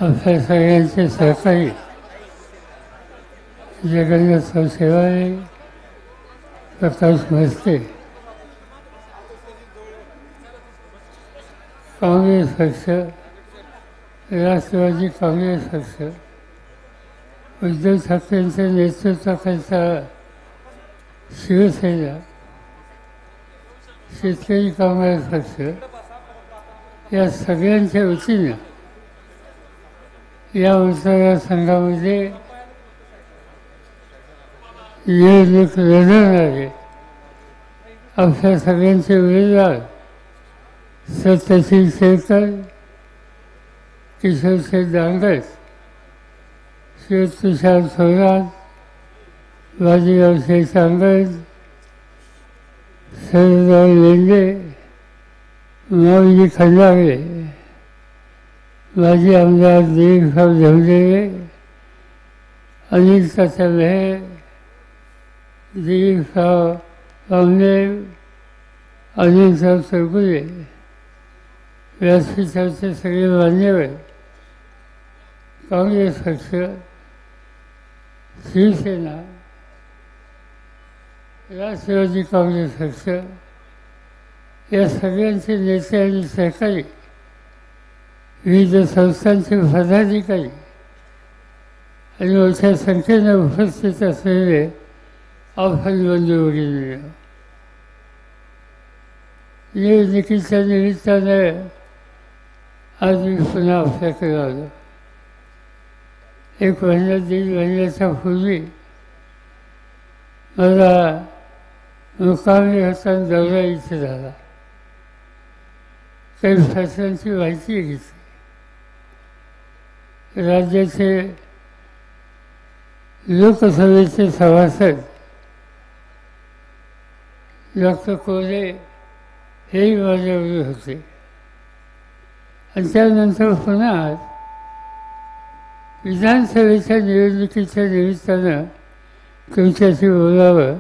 आपल्या सगळ्यांचे सहकारी जगन्नाथ सेवाळे, प्रकाश म्हस्ते, काँग्रेस पक्ष, राष्ट्रवादी काँग्रेस पक्ष, उद्धव ठाकरेंच्या नेतृत्वाखालचा शिवसेना, शेतकरी काँग्रेस पक्ष या सगळ्यांच्या वतीनं या मतदारसंघामध्ये निवडणूक लढवणारे आपल्या सगळ्यांचे उमेदवार सत्यशील शेरकर, किशोरशेठ दांगट, श्री तुषार थोरात, बाजीराव शेरसांगड, शरदराव लेंडे, माऊली खंडागळे, माजी आमदार दिलीपराव धमदेवे, अनिल तात्या मेहर, दिलीपराव रामदेव, अनिलराव चौगुले, व्यासपीठाचे सगळे मान्यवर, काँग्रेस पक्ष, शिवसेना, राष्ट्रवादी काँग्रेस पक्ष या सगळ्यांचे नेते आणि सहकारी, विविध संस्थांचे पदाधिकारी आणि मोठ्या संख्येने उपस्थित असलेले आपण बंधू भगिनी, निवडणुकीच्या निमित्ताने आज मी पुन्हा आपल्याकडे आलो. एक महिना दीड महिन्याच्या पूर्वी मला मुक्कामी होताना दौरा इथे झाला. काही फॅशनची माहिती घेतली. राज्याचे लोकसभेचे सभासद डॉक्टर कोरे हेही माझ्याबरोबर होते. आणि त्यानंतर पुन्हा विधानसभेच्या निवडणुकीच्या निमित्तानं तुमच्याशी बोलावं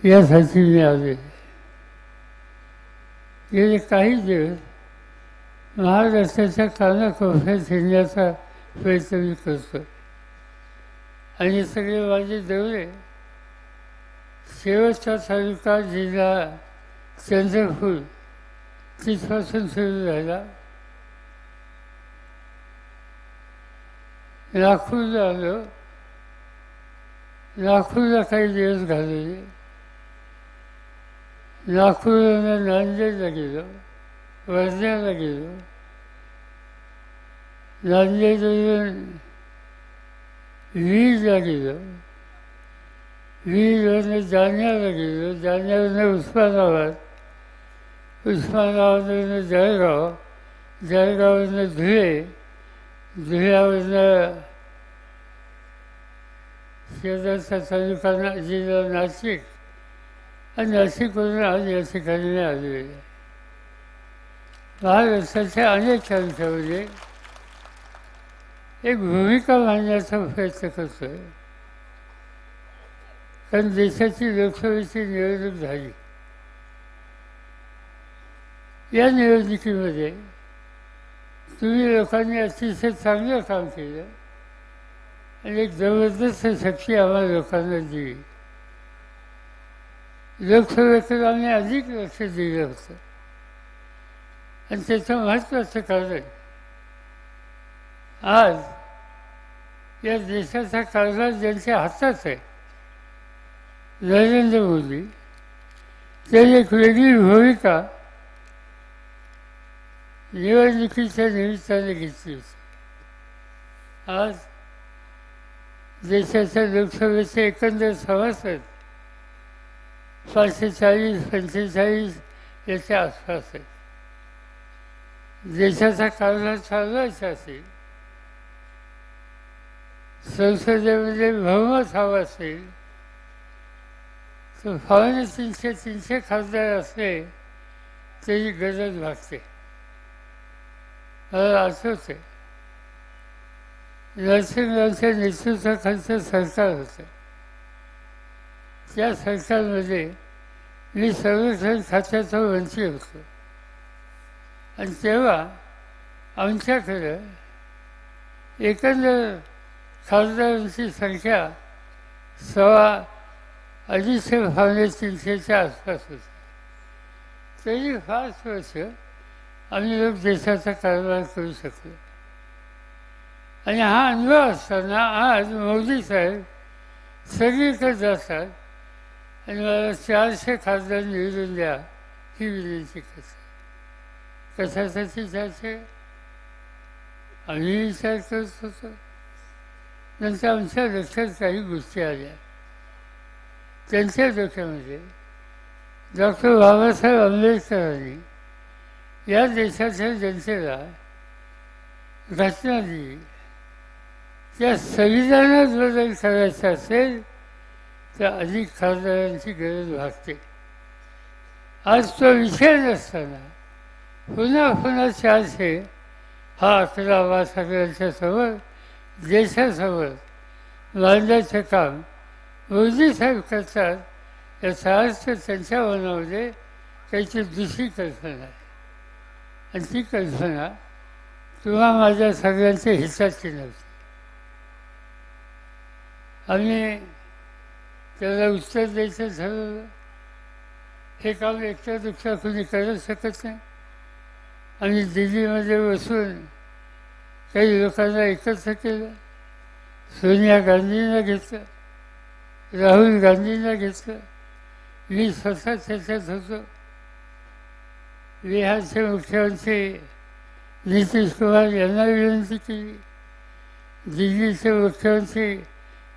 यासाठी मी आले. गेले काही दिवस महाराष्ट्राच्या कानाकोपऱ्यात फिरण्याचा प्रयत्न मी करतो. आणि सगळे माझे दौरे शेवटचा तालुका जिल्हा चंद्रपूर तिथपासून सुरू झाला. नागपूरला आलो. नागपूरला काही दिवस घालवले. नागपूरला नांदेडला गेलो, वर्ध्याला गेलो, नांदेडवरून वीरला गेलो, वीरवरून जालन्याला गेलो, जालन्यावरून उस्मानाबाद, उस्मानाबादवरून जळगाव, जळगाववरून धुळे, धुळ्यावरून शेजारचा तालुका जिल्हा नाशिक, आणि नाशिकवरून आज या ठिकाणी मी आलेलो आहे. महाराष्ट्राच्या अनेक तालुक्यामध्ये एक भूमिका मांडण्याचा प्रयत्न करतो आहे. कारण देशाची लोकसभेची निवडणूक झाली. या निवडणुकीमध्ये तुम्ही लोकांनी अतिशय चांगलं काम केलं आणि एक जबरदस्त शक्ती आम्हाला लोकांना दिली. लोकसभेकडे आम्ही अधिक लक्ष दिलं होतं. आणि त्याचं महत्त्वाचं कारण आज या देशाचा कारभार ज्यांच्या हातात आहे, नरेंद्र मोदी, त्यांनी एक वेगळी भूमिका निवडणुकीच्या निमित्ताने घेतली होती. आज देशाच्या लोकसभेचे एकंदर सभासद 540-45 याच्या आसपास आहे. देशाचा कारभार चालवायचा असेल, संसदेमध्ये बहुमत हवं असेल तर 300 खासदार असले तरी गरज भागते. मला आठवते नरसिंहरावांच्या नेतृत्वाखालचं सरकार होतं. त्या सरकारमध्ये मी संरक्षण खात्याचा मंत्री होतो. आणि तेव्हा आमच्याकडं एकंदर खासदारांची संख्या 250 पावणे 300च्या आसपास होती. तरी 5 वर्ष आम्ही लोक देशाचा कारभार करू शकलो. आणि हा अनुभव असताना आज मोदी साहेब सगळीकडे जातात आणि मला 400 खासदार निवडून द्या ही विनंती करतात. कशासाठी 400? आम्ही विचार करत होतो. नंतर आमच्या लक्षात काही गोष्टी आल्या. त्यांच्या डोक्यामध्ये डॉक्टर बाबासाहेब आंबेडकरांनी या देशाच्या जनतेला घटना दिली. त्या संविधानात बदल करायचा असेल तर अधिक खासदारांची गरज भासते. आज तो विषय नसताना पुन्हा पुन्हा 400 हा आकडा सगळ्यांच्या समोर देशासमोर मांडण्याचं काम मोदी साहेब करतात. याचा अर्थ त्यांच्या मनामध्ये काहीतरी दुसरी कल्पना आहे. आणि ती कल्पना तुम्हा माझ्या सगळ्यांच्या हिताची नव्हती. आम्ही त्याला उत्तर द्यायचं ठरवलं. हे काम एकटा दुसरा कुणी करू शकत नाही. आम्ही दिल्लीमध्ये बसून काही लोकांना एकत्र केलं. सोनिया गांधींना घेतलं, राहुल गांधींना घेतलं. मी स्वतः त्याच्यात होतो. बिहारचे मुख्यमंत्री नितीश कुमार यांना विनंती केली. दिल्लीचे मुख्यमंत्री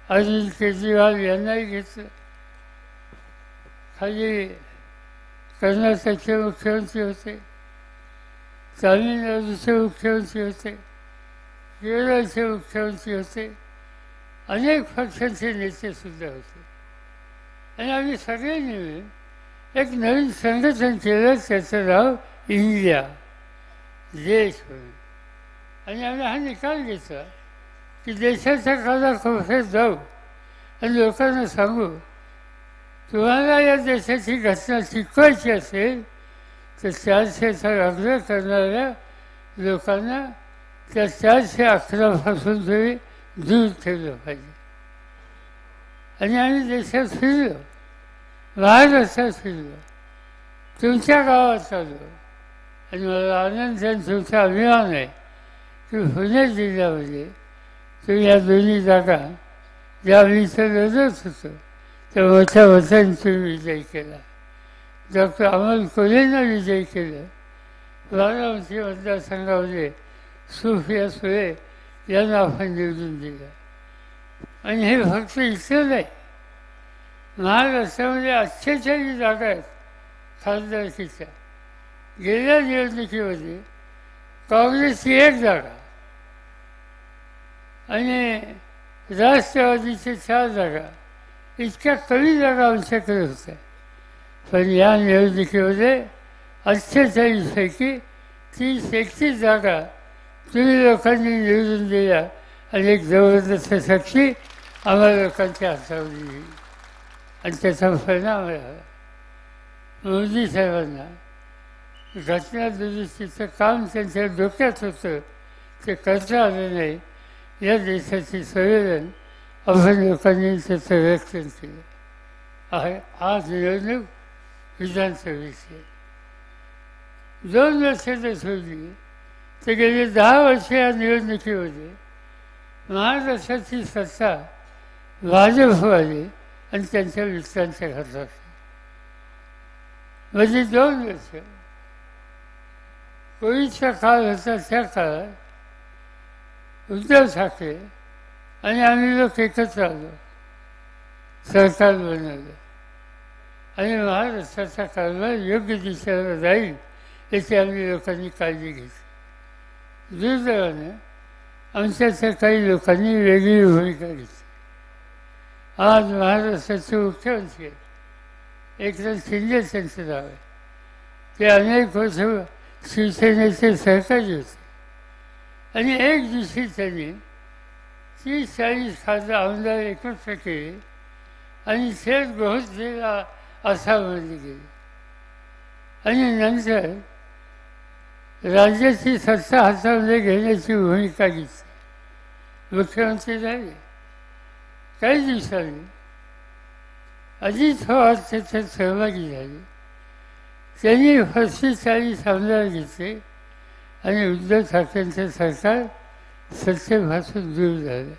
अरविंद केजरीवाल यांनाही घेतलं. खाली कर्नाटकचे मुख्यमंत्री होते, तामिळनाडूचे मुख्यमंत्री होते, केरळचे मुख्यमंत्री होते, अनेक पक्षांचे नेतेसुद्धा होते. आणि आम्ही सगळ्यांनी मिळून एक नवीन संघटन केलं. त्याचं नाव इंडिया, देश म्हणून. आणि आम्ही हा निकाल घेतला की देशाच्या कानाकोपऱ्यात जाऊ आणि लोकांना सांगू, तुम्हाला या देशाची घटना शिकवायची असेल तर 400चा आग्रह करणाऱ्या लोकांना त्या 411 तुम्ही दूर ठेवलं पाहिजे. आणि आम्ही देशात फिरलो, महाराष्ट्रात फिरलो, तुमच्या गावात आलो. आणि मला आनंद आणि तुमचा अभिमान आहे की पुणे जिल्ह्यामध्ये तुम्ही या दोन्ही जागा ज्या आम्ही इथं लढत होतो त्या मोठ्या मतांनी तुम्ही विजयी केला. डॉक्टर अमोल कोल्हेंना विजयी केलं. बारामती मतदारसंघामध्ये सुप्रिया सुळे यांना आपण निवडून दिलं. आणि हे फक्त इथं नाही, महाराष्ट्रामध्ये 48 जागा आहेत खासदारकीच्या. गेल्या निवडणुकीमध्ये काँग्रेसची 1 जागा आणि राष्ट्रवादीचे 4 जागा, इतक्या कमी जागा आमच्याकडे होत्या. पण या निवडणुकीमध्ये 48 पैकी 30-31 जागा तुम्ही लोकांनी निवडून दिल्या. आणि एक जबरदस्त शक्ती आम्हाला लोकांच्या हातावर दिली. आणि त्याचा परिणाम झाला. मोदी साहेबांना घटना दुरुस्तीचं काम त्यांच्या डोक्यात होतं, ते करता आलं नाही. या देशाची संवेदन आपण लोकांनी त्याचं रक्षण केलं आहे. आज निवडणूक विधानसभेची 2 वर्ष तर सोडली तर गेली 10 वर्ष या निवडणुकीमध्ये महाराष्ट्राची सत्ता भाजपवाली आणि त्यांच्या मित्रांच्या हातात. म्हणजे 2 वर्ष कोविडचा काळ होता. त्या काळात उद्धव ठाकरे आणि आम्ही लोक एकत्र आलो, सरकार बनवलं आणि महाराष्ट्राचा कारभार योग्य दिशेला जाईल याची आम्ही लोकांनी काळजी घेतली. दुर्दैवाने आमच्याच्या काही लोकांनी वेगळी भूमिका घेतली. आज महाराष्ट्राचे मुख्यमंत्री आहेत, एकनाथ शिंदे त्यांचं नाव आहे. ते अनेक वर्ष शिवसेनेचे सहकारी होते. आणि एक दिवशी त्यांनी 30-40 खासदार आमदार एकत्र केले आणि थेट बहुतेला आसाममध्ये गेले. आणि नंतर राज्याची सत्ता हातामध्ये घेण्याची भूमिका घेतली. मुख्यमंत्री झाले. काही दिवसांनी अजित पवार त्याच्यात सहभागी झाले. त्यांनी फसवी चाळी समजायला घेतले आणि उद्धव ठाकरेंचं सरकार सत्तेपासून दूर झालं.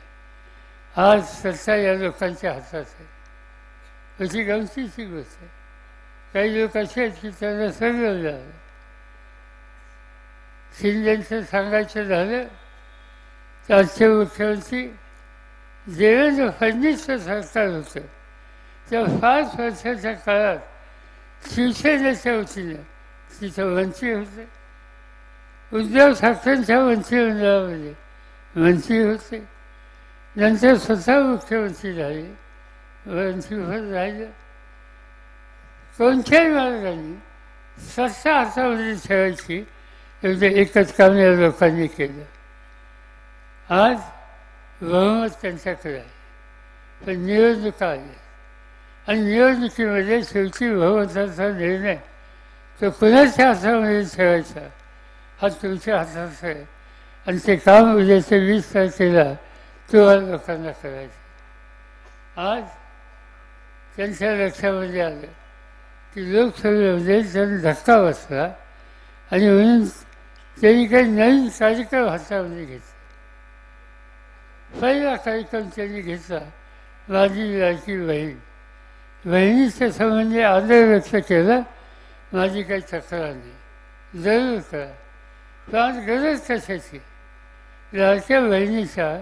आज सत्ता या लोकांच्या हातात आहे. अशी गमतीची गोष्ट आहे. काही लोक असे आहेत की त्यांना सगळं झालं. शिंदेचं सांगायचं झालं तर आजचे मुख्यमंत्री देवेंद्र फडणवीसचं सरकार होतं त्या 5 वर्षाच्या काळात शिवसेनेच्या वतीनं तिथं मंत्री होते. उद्धव ठाकरेंच्या मंत्रिमंडळामध्ये मंत्री होते. नंतर स्वतः मुख्यमंत्री झाले. मंत्रीपद राहिलं. कोणत्याही मार्गाने सत्ता हातामध्ये ठेवायची एवढं एकच काम या लोकांनी केलं. आज बहुमत त्यांच्याकडे आहे. पण निवडणुका आल्या आणि निवडणुकीमध्ये शेवटी बहुमताचा निर्णय तो कुणाच्या हातामध्ये ठेवायचा हा तुमच्या हातात आहे. आणि ते काम उद्याच्या 20 तारखेला तुम्हाला लोकांना करायचं. आज त्यांच्या लक्षामध्ये आलं की लोकसभेमध्ये त्यांना धक्का बसला आणि म्हणून त्यांनी काही नवीन कार्यक्रम हातामध्ये घेतला. पहिला कार्यक्रम त्यांनी घेतला माझी लाडकी बहीण. बहिणीच्या संबंधी आदर व्यक्त केला. माझी काही तक्रार नाही, जरूर करा. पण आज गरज कशाची? लाडक्या बहिणीच्या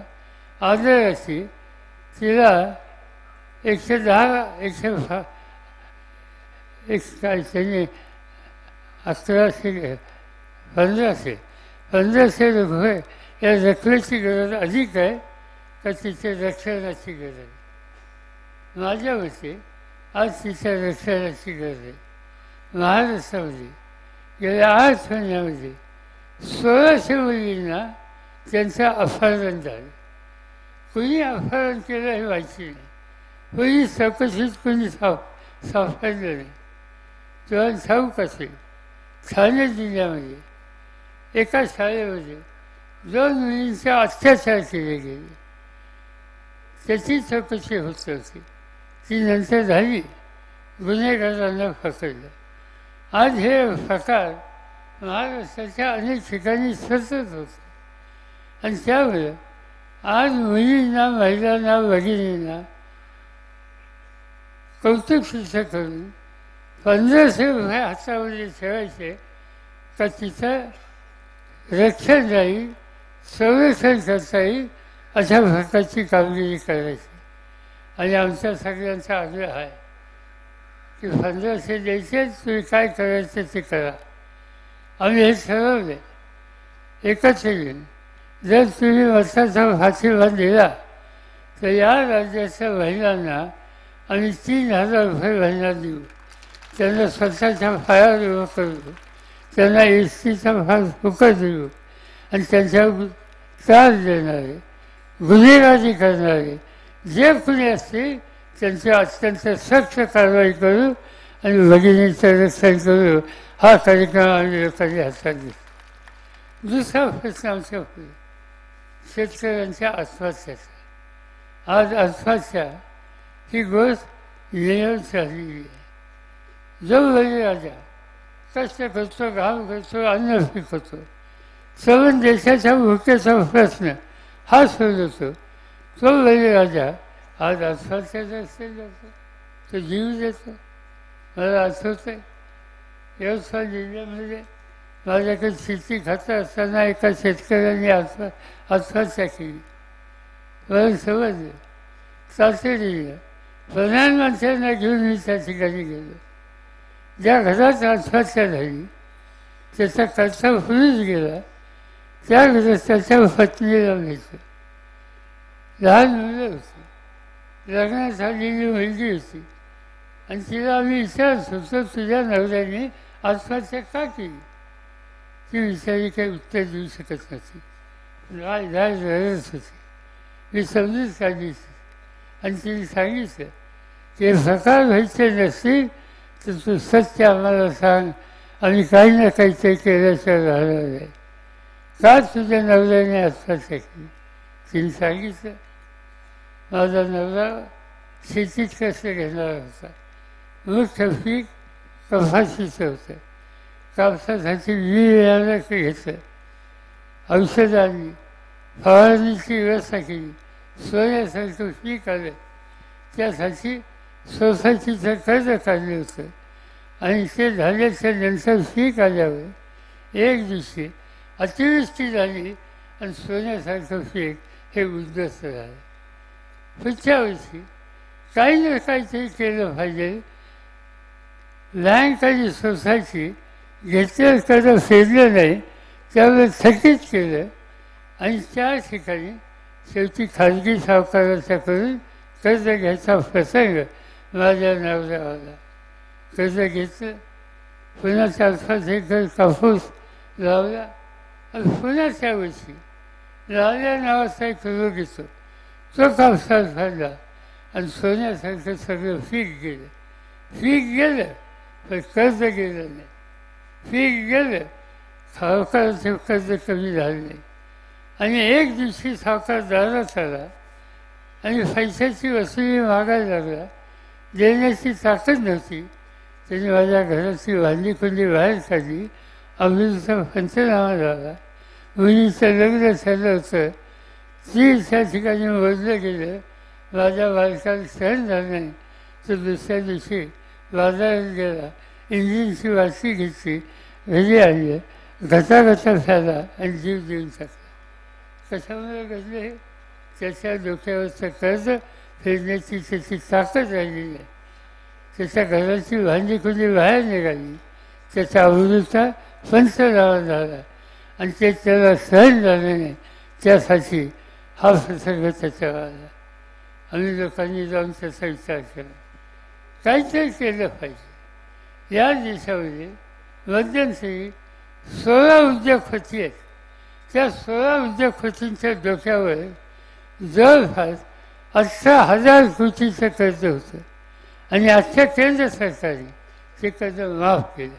आदराची तिला 110 काय त्यांनी 1500 रुपये या रकमेची गरज अधिक आहे का तिच्या रक्षणाची गरज आहे? माझ्या मते आज तिच्या रक्षणाची गरज आहे. महाराष्ट्रामध्ये गेल्या 8 महिन्यामध्ये 1600 मुलींना त्यांचं अपहरण झालं. कुणी अपहरण केलं हे माहिती नाही. कुणी चौकशीत कुणी सापडलं नाही. तेव्हा ठाऊक असेल ठाणे जिल्ह्यामध्ये एका शाळेमध्ये 2 मुलींचे अत्याचार केले गेले. त्याची चौकशी होत होती. ती नंतर झाली. गुन्हेगारांना पकडलं. आज हे प्रकार महाराष्ट्राच्या अनेक ठिकाणी सतत होतं. आणि त्यामुळे आज मुलींना, महिलांना, भगिनींना कौतुक शिक्षा करून 1500 रुपये हातामध्ये ठेवायचे का तिथं रक्षण राहील, संरक्षण करता येईल अशा प्रकारची कामगिरी करायची. आणि आमच्या सगळ्यांचा आग्रह आहे की 1500 द्यायचे, तुम्ही काय करायचं ते करा. आम्ही हे ठरवले एकच येईल. जर तुम्ही वर्षाचा फाशीभाग दिला तर या राज्याच्या महिलांना आम्ही 3000 रुपये महिना देऊ. त्यांना स्वतःच्या पायावर उभं करू. त्यांना एसटीचा भाग फुकट देऊ. आणि त्यांच्यावर त्रास देणारे, गुन्हेगारी करणारे जे कुणी असतील त्यांची अत्यंत सक्त कारवाई करू आणि भगिनीचं रक्षण करू. हा कार्यक्रम आम्ही लोकांनी हातात घेतला. दुसरा प्रश्न आमच्या पुढे शेतकऱ्यांच्या आत्महत्याचा. आज आत्महत्या ही गोष्ट नियम झालेली आहे. जो बळीराजा कष्ट करतो, घाम करतो, अन्न पिकवतो, सर्व देशाच्या भुकेचा प्रश्न हा सोडवतो, तो बळीराजा आज आत्महत्याचा रस्ते जातो, तो जीव देतो. मला आठवतं आहे यवतमाळ जिल्ह्यामध्ये माझ्याकडे शेती खातं असताना एका शेतकऱ्याने आत्महत्या केली. मला समजलं. तातडीनं प्रधानमंत्र्यांना घेऊन मी त्या ठिकाणी गेलो. ज्या घरात आत्महत्या झाली त्याचा खर्च होऊनच गेला. त्या घरात त्याच्या पत्नीला घेतलं. लहान मुलं होती, लग्नात झालेली मुलगी होती. आणि तिला आम्ही विचारत होतो तुझ्या नवऱ्याने आत्महत्या का केली? ती विचारी काही उत्तर देऊ शकत नव्हती. रडत होती. मी समजून काढली आणि तिने सांगितलं की प्रकार व्हायचे नसतील तर तू सत्य आम्हाला सांग. आम्ही काही ना काहीतरी केल्याशिवाय राहणार आहे. का तुझ्या नवऱ्याने आत्महत्या केली तिने सांगितलं माझा नवरा शेतीत कसं घेणार होता. मुख्य पीक कपाशीचं होतं. कापसासाठी वेळाला घेतलं. औषधांनी फवारणीची व्यवस्था केली. सोन्यासारखं पीक आलं. त्यासाठी सोसायटीचं कर्ज काढलं होतं. आणि ते झाल्याच्या नंतर पीक आल्यावर एक दिवशी अतिवृष्टी झाली आणि सोन्यासारखं पीक हे उद्ध्वस्त झालं. पुढच्या वर्षी काही ना काहीतरी केलं पाहिजे. लहानकाली सोसायटी घेतलेलं कर्ज फेडलं नाही, त्यावेळेला थकीत केलं आणि त्या ठिकाणी शेवटी खाजगी सावकाराच्याकडून कर्ज घ्यायचा प्रसंग माझ्या नवऱ्याला. कर्ज घेतलं, पुन्हा 4-5 एकर कापूस लावला आणि पुन्हा त्या वर्षी लावल्या नावाचा एक रोग येतो. तो कापसात झाला आणि सोन्यासारखं सगळं पीक गेलं. पीक गेलं पण कर्ज गेलं नाही. पीक गेलं, सावकाराचं कर्ज कमी झालं नाही. आणि एक दिवशी सावकार दारात आला आणि पैशाची वसुली मागायला लागला. देण्याची ताकद नव्हती. त्याने माझ्या घराची वांदी कुंडी बाहेर काढली. अमृतचा पंचनामा झाला. मुलीचं लग्न झालं होतं. ती त्या ठिकाणी मोजलं गेलं. माझ्या बालकाला सहन झालं नाही. तो दुसऱ्या दिवशी बाजारात गेला. इंजिनची वाची घेतली, घरी आणलं, घटाघटा झाला आणि जीव देऊन टाकला. कशामुळे घडलं हे? त्याच्या डोक्यावरचं कर्ज फेडण्याची त्याची ताकद राहिलेली आहे. त्याच्या घराची भांडी खुली बाहेर निघाली. त्याचा अमृता पंचनामा झाला आणि ते त्याला सहन झालं नाही. त्यासाठी हा प्रसंग त्याच्यावर आला. आम्ही लोकांनी जाऊन त्याचा विचार केला, काहीतरी केलं पाहिजे. या देशामध्ये मध्यंतरी 16 उद्योगपती आहेत. त्या 16 उद्योगपतींच्या डोक्यावर जवळपास 18,000 कोटीचं कर्ज होतं आणि आजच्या केंद्र सरकारने ते कर्ज माफ केलं.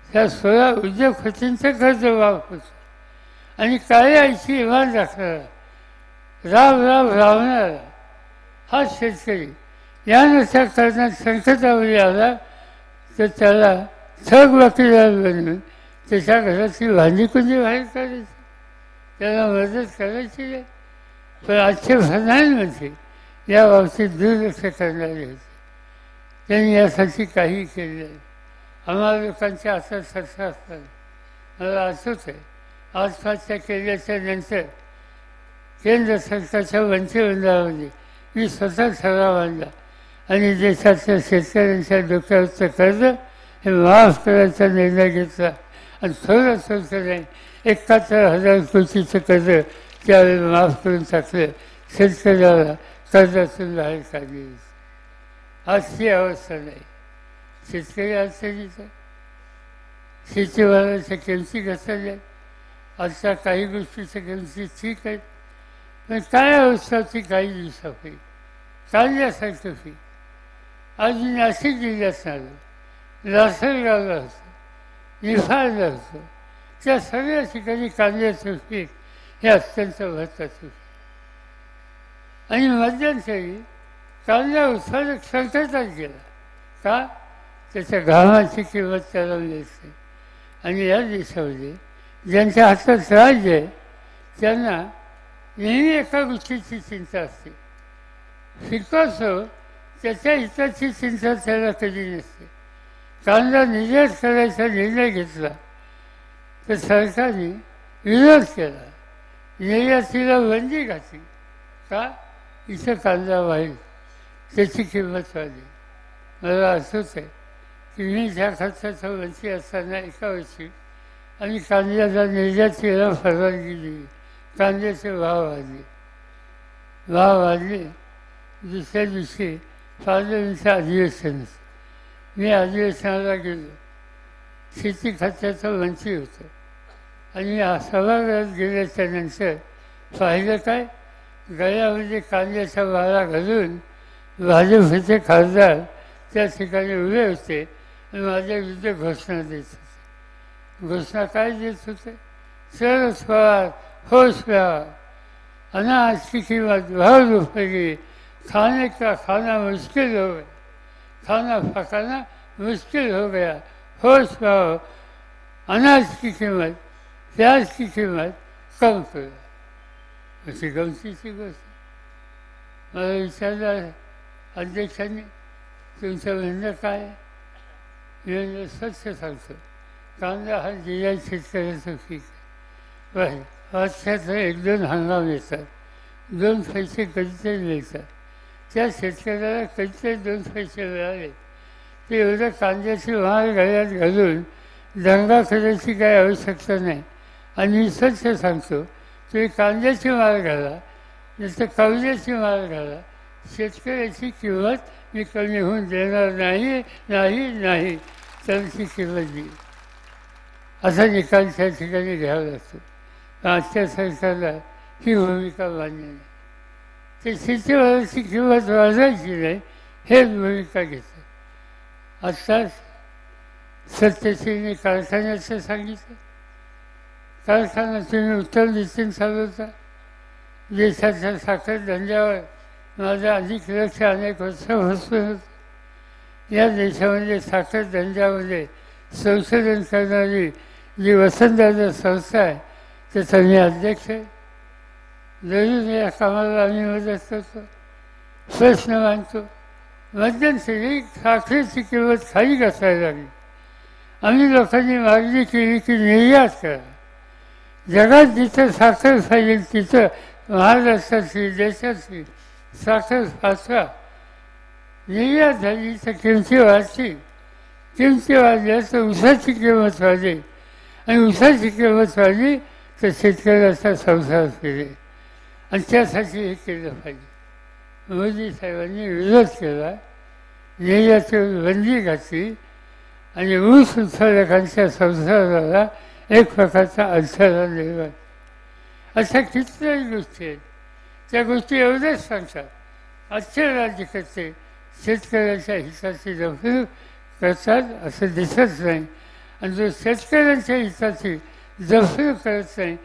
त्या 16 उद्योगपतींचं कर्ज माफ होतं आणि काळ्या आईची इमान राखणारा, राबणारा हा शेतकरी यानं त्या कर्जात संकटावर आला तर त्याला ठग वकिलार बनवून त्याच्या घराची भांडीकुंडी बाहेर काढायची, त्याला मदत करायची नाही. पण आजचे प्रधानमंत्री या बाबतीत दुर्लक्ष करणारे होते. त्यांनी यासाठी काही केलं नाही. आम्हाला लोकांच्या हातात सत्ता असताना मला आठवत आहे, आत्महत्या केल्याच्या नंतर केंद्र सरकारच्या मंत्रिमंडळामध्ये मी स्वतः ठराव आणला आणि देशातल्या शेतकऱ्यांच्या डोक्यावरचं कर्ज हे माफ करायचा निर्णय घेतला आणि थोडं नाही 71,000 कोटीचं कर्ज त्यावेळेला माफ करून टाकलं. शेतकऱ्याला कर्जातून बाहेर काढली. आजची अवस्था नाही. शेतकरी अडचणीचा, शेतीमालाच्या किमती घसरल्या. आजच्या काही गोष्टीच्या किमती ठीक आहेत, पण काय अवस्था होती काही दिवसापूर्वी कांद्यासारखं पीक. आज मी नाशिक जिल्ह्यात आलो, लासलगावला होतो, निफाडला होतो. त्या सगळ्या ठिकाणी कांद्याचं पीक हे अत्यंत महत्त्वाचं. आणि मध्यंतरी कांदा उत्पादक संकटात गेला. का? त्याच्या घामाची किंमत त्याला मिळते. आणि या देशामध्ये ज्यांच्या हातात राज्य आहे त्यांना नेहमी एका गोष्टीची चिंता असते. पिकासो त्याच्या हिताची चिंता त्याला कधी नसते. कांदा निर्यात करायचा निर्णय घेतला तर सरकारने विरोध केला, निर्यातीला बंदी घातली. का? इथं कांदा वाढेल, त्याची किंमत वाढली. मला असंच आहे की मी ज्या खर्चाचा मंत्री असताना एका वर्षी आणि कांद्याला निर्यातीला परवानगी दिली. कांद्याचे भाव वाढले. दुसऱ्या दिवशी पार्लमेंटचं अधिवेशन होतं. मी अधिवेशनाला गेलो. शेती खात्याचं मंत्री होतं आणि सभागृहात गेल्याच्या नंतर पाहिलं काय, गळ्यामध्ये कांद्याचा माळा घालून भाजपचे खासदार त्या ठिकाणी उभे होते आणि माझ्या विरुद्ध घोषणा देत होते. घोषणा काय देत होते? शरद पवार होश मिळावा. अनाज की कीमत बहुत ऊपर गई, खाने का खाना मुश्किल हो गया, खाना पकाना मुश्किल हो गया। होश पाओ, अनाज की कीमत, प्याज की कीमत कम करो। अशी गमतीची गोष्ट मला विचारलं अध्यक्षांनी, तुमचं म्हणणं काय? मी म्हणलं स्वच्छ सांगतो, कांदा हा जिल्ह्यात शेतकऱ्याचं पीक आहे. वर्षाचं 1-2 हंगाम येतात, 2 पैसे कधीतरी मिळतात. त्या शेतकऱ्याला कधीतरी 2 पैसे मिळाले ते एवढं कांद्याची महाग गळ्यात घालून दंगा करायची काही आवश्यकता नाही. आणि मी स्वच्छ सांगतो, तुम्ही कांद्याची माळ घाला, जसं कवल्याची माळ घाला, शेतकऱ्याची किंमत मी कमी होऊन देणार नाही, नाही नाही, त्यांची किंमत देईल. असा निकाल त्या ठिकाणी घ्यावा लागतो. आजच्या सरकारला ही भूमिका मान्य नाही. ते शेतीमालाची किंमत वाढवायची नाही, हेच भूमिका घेतात. आत्ताच सत्यशीलने कारखान्याचं सांगितलं. कारखाना तुम्ही उत्तम रीतीने चालवता. देशाच्या साखर धंद्यावर माझं अधिक लक्ष अनेक वर्षापासून होतं. या देशामध्ये साखर धंद्यामध्ये संशोधन करणारी जी वसंतदादा संस्था आहे त्याचा मी अध्यक्ष आहे. जरूर या कामाला आम्ही मदत करतो. प्रश्न मानतो, मध्यंतरी साखरेची किंमत खाली घसायला लागली. आम्ही लोकांनी मागणी केली की निर्यात करा. जगात जिथं साखर पाहिजे तिथं महाराष्ट्राची, देशाची साखर पाठवा. निर्यात झाली तर किमती वाढतील. किमती वाढल्या तर ऊसाची किंमत वाढेल, आणि ऊसाची किंमत वाढली तर शेतकऱ्याचा संसार फिरेल. आणि त्यासाठी हे केलं पाहिजे. मोदी साहेबांनी विरोध केला, निर्यातीवर बंदी घातली, आणि ऊस उत्पादकांच्या संसाराला एक प्रकारचा अडथळा निर्माण. अशा कितीतरी गोष्टी आहेत. त्या गोष्टी एवढंच सांगतात, आजचे राज्यकर्ते शेतकऱ्याच्या हिताची जपणूक करतात असं दिसत नाही. आणि जो शेतकऱ्यांच्या हिताची जपणूक करत नाही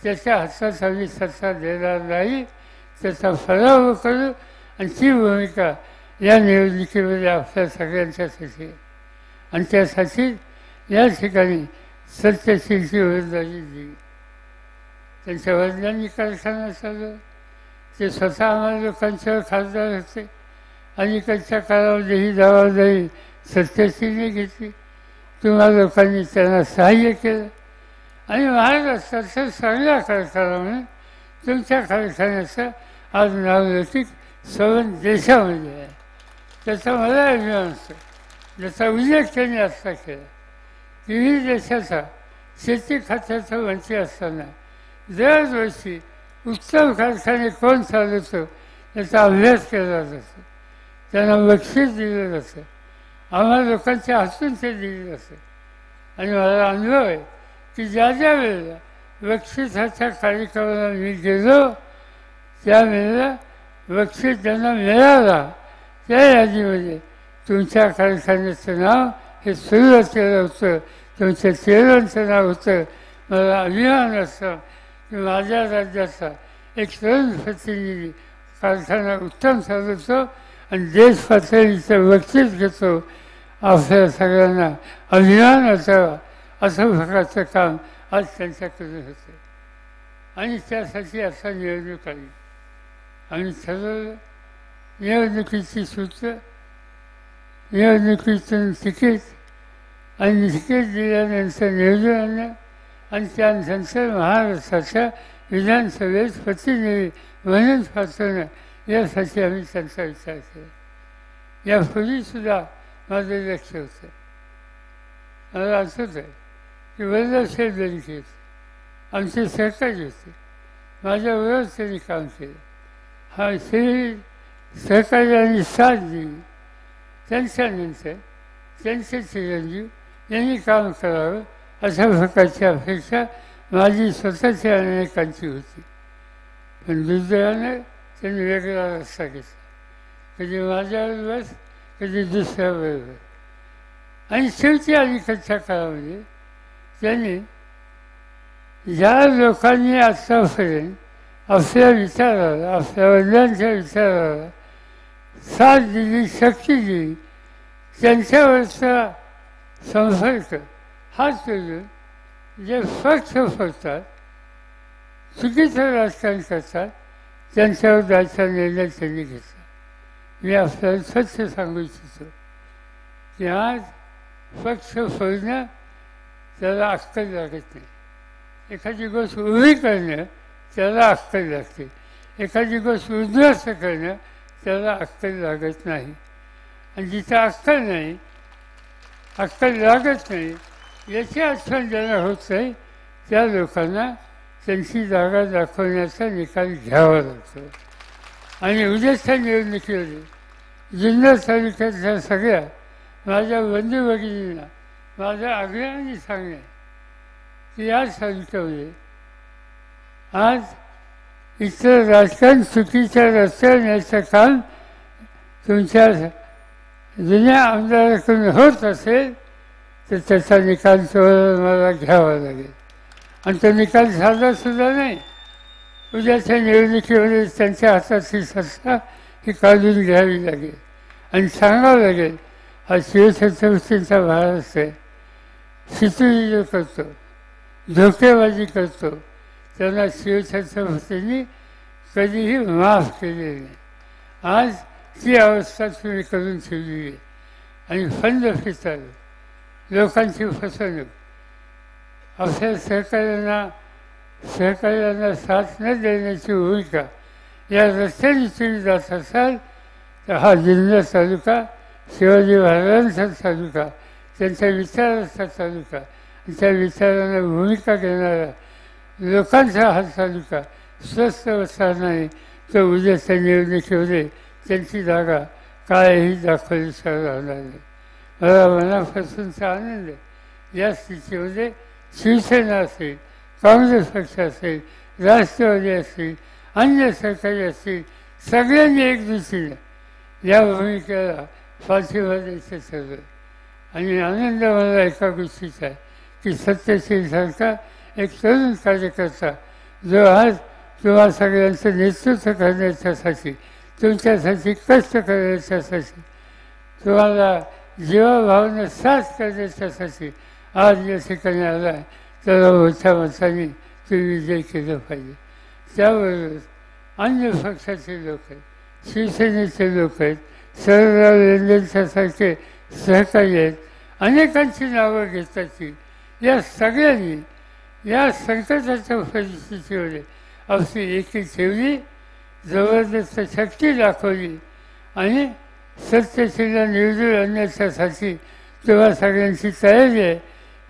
त्याच्या हातात आम्ही सत्ता देणार नाही. त्याचा पराभव करू. आणि ती भूमिका या निवडणुकीमध्ये आपल्या सगळ्यांच्यासाठी आहे. आणि त्यासाठी या ठिकाणी सत्यशीलची उमेदवारी दिली. त्यांच्या वडिलांनी कारखाना चालवला. ते स्वतः आम्हाला लोकांच्यावर खासदार होते. अलीकडच्या काळामध्ये ही जबाबदारी सत्यशीलने घेतली. तुम्हा लोकांनी त्यांना सहाय्य केलं. आणि महाराष्ट्राचा चांगला कारखाना म्हणून तुमच्या कारखान्याचं आज नावलौकिक संपूर्ण देशामध्ये आहे. त्याचा मला अभिमान असतो. ज्याचा उल्लेख त्यांनी आत्ता केला. तिन्ही देशाचा शेती खात्याचा मंत्री असताना दरवर्षी उत्तम कारखाने कोण चालवतो याचा अभ्यास केला जातो. त्यांना बक्षीस दिलं जातं. आम्हाला लोकांच्या हातून ते दिलं जातं. आणि मला अनुभव आहे की ज्या ज्या वेळेला बक्षिसाच्या कार्यक्रमाला मी गेलो त्यावेळेला बक्षीस त्यांना मिळाला त्या यादीमध्ये तुमच्या कारखान्याचं नाव हे सुरुवातीला होतं, तुमच्या चेअरमनचं नाव होतं. मला अभिमान असतो की माझ्या राज्याचा एक तरुण प्रतिनिधी कारखाना उत्तम चालवतो आणि देश पातळीचं बक्षीस घेतो. आपल्या सगळ्यांना अभिमान असावा असं प्रकारचं काम आज त्यांच्याकडे होतं. आणि त्यासाठी आता निवडणूक आली. आम्ही ठरवलं निवडणुकीची सूत्र, निवडणुकीतून तिकीट, आणि तिकीट दिल्यानंतर निवडून आणणं, आणि त्यानंतर महाराष्ट्राच्या विधानसभेत प्रतिनिधी म्हणून पाठवणं, यासाठी आम्ही त्यांचा विचार केला. यापूर्वीसुद्धा माझं लक्ष होतं. मला आठवत आहे की वल्लभशेठ बेनके आमचे सहकारी होते. माझ्याबरोबर त्यांनी काम केलं. हा श्री सहकार्याने साथ दिली. त्यांच्यानंतर त्यांचे चिरंजीव यांनी काम करावं अशा प्रकारची अपेक्षा माझी स्वतःच्या अनेकांची होती. पण दुर्दैवानं त्यांनी वेगळा रस्ता घेतला. कधी माझ्याबरोबर, कधी दुसऱ्याबरोबर. आणि शेवटी अलीकडच्या काळामध्ये त्यांनी ज्या लोकांनी आत्तापर्यंत आपल्या विचाराला, आपल्या वडिलांच्या विचाराला साथ दिली, शक्ती दिली, त्यांच्यावरचा संपर्क हात सोडून जे पक्ष फोडतात, चुकीचं राजकारण करतात, त्यांच्यावर जायचा निर्णय त्यांनी घेतला. मी आपल्याला स्वच्छ सांगू इच्छितो की आज पक्ष फोडणं त्याला अक्कल लागत नाही. एखादी गोष्ट उभी करणं त्याला अक्कल लागते, एखादी गोष्ट उद्ध्वस्त करणं त्याला अक्कल लागत नाही. आणि जिथं अक्कल नाही, अक्कल लागत नाही, याची आठवण ज्यांना होत नाही त्या लोकांना त्यांची जागा दाखवण्याचा निकाल घ्यावा लागतो. आणि उद्याच्या निवडणुकीमध्ये जुन्नर तालुक्यातल्या सगळ्या माझ्या बंधू भगिनींना माझ्या आग्रहाने सांगणे की या तालुक्यामध्ये आज इथलं राजकारण चुकीच्या रस्त्यावर न्यायचं काम तुमच्या जुन्या आमदाराकडून होत असेल तर त्याचा निकाल मला घ्यावा लागेल. आणि तो निकाल झालासुद्धा नाही. उद्याच्या निवडणुकीमध्ये त्यांच्या हातातली सत्ता ही काढून घ्यावी लागेल आणि सांगावं लागेल हा शिवछत्रपतींचा महाराज आहे, शितुरी जो करतो, धोकेबाजी करतो, त्यांना शिवछत्रपतींनी कधीही माफ केलेली नाही. आज ती अवस्था तुम्ही करून ठेवली आहे. आणि फंड फिरतात, लोकांची फसवणूक, आपल्या सहकार्यांना साथ न देण्याची भूमिका या रस्त्याने तुम्ही जात असाल तर हा जुन्नर तालुका शिवाजी महाराजांचा तालुका, त्यांच्या विचाराचा तालुका, त्या विचारांना भूमिका घेणाऱ्या लोकांचा हा तालुका स्वस्थ बसणार नाही. तर उद्याच्या निवडणुकीमध्ये त्यांची जागा कायही दाखवली राहणार नाही. मला मनापासूनचा आनंद आहे. या स्थितीमध्ये शिवसेना असेल, काँग्रेस पक्ष असेल, राष्ट्रवादी असेल, अन्य सरकारी असतील, सगळ्यांनी एक दृष्टीने या भूमिकेला पाठिंबा द्यायचं ठरवलं. आणि आनंद मला एका गोष्टीचा आहे की सत्यशीलसारखा एक तरुण कार्यकर्ता जो आज तुम्हा सगळ्यांचं नेतृत्व करण्याच्यासाठी, तुमच्यासाठी कष्ट करण्याच्यासाठी, तुम्हाला जीवाभावानं साथ करण्याच्यासाठी आज या ठिकाणी आला आहे, त्याला मोठ्या माणसांनी तुम्ही विजय केलं पाहिजे. त्याबरोबर अन्य पक्षाचे लोक आहेत, शिवसेनेचे लोक आहेत, शरदराव लेंडेंच्यासारखे सहकारी आहेत, अनेकांची नावं घेताची. या सगळ्यांनी या संकटाच्या परिस्थितीमध्ये आपली एकी ठेवली, जबरदस्त शक्ती दाखवली आणि सत्यशीला निवडून आणण्याच्यासाठी तेव्हा सगळ्यांची तयारी आहे.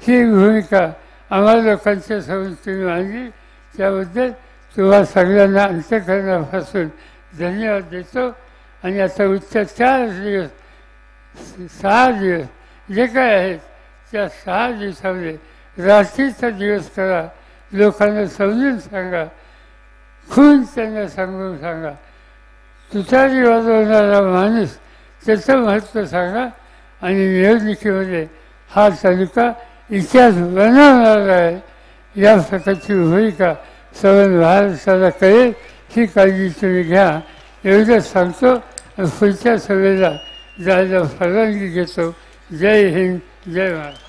ही भूमिका आम्हा लोकांच्या समोर तुम्ही मांडली, त्याबद्दल तुम्हा सगळ्यांना अंतःकरणापासून धन्यवाद देतो. आणि आता उच्च 4 दिवस 6 दिवस जे काय आहेत त्या 6 दिवसामध्ये रात्रीचा दिवस करा, लोकांना समजून सांगा, खून त्यांना सांगून सांगा, तुतारी वाजवणारा माणूस त्याचं महत्त्व सांगा. आणि निवडणुकीमध्ये हा तालुका इतिहास बनवणार आहे या प्रकारची भूमिका सर्व महाराष्ट्राला कळेल ही काळजी तुम्ही घ्या. एवढंच सांगतो आणि पुढच्या सभेला जायला परवानगी घेतो. जय हिंद, जय महाराष्ट्र.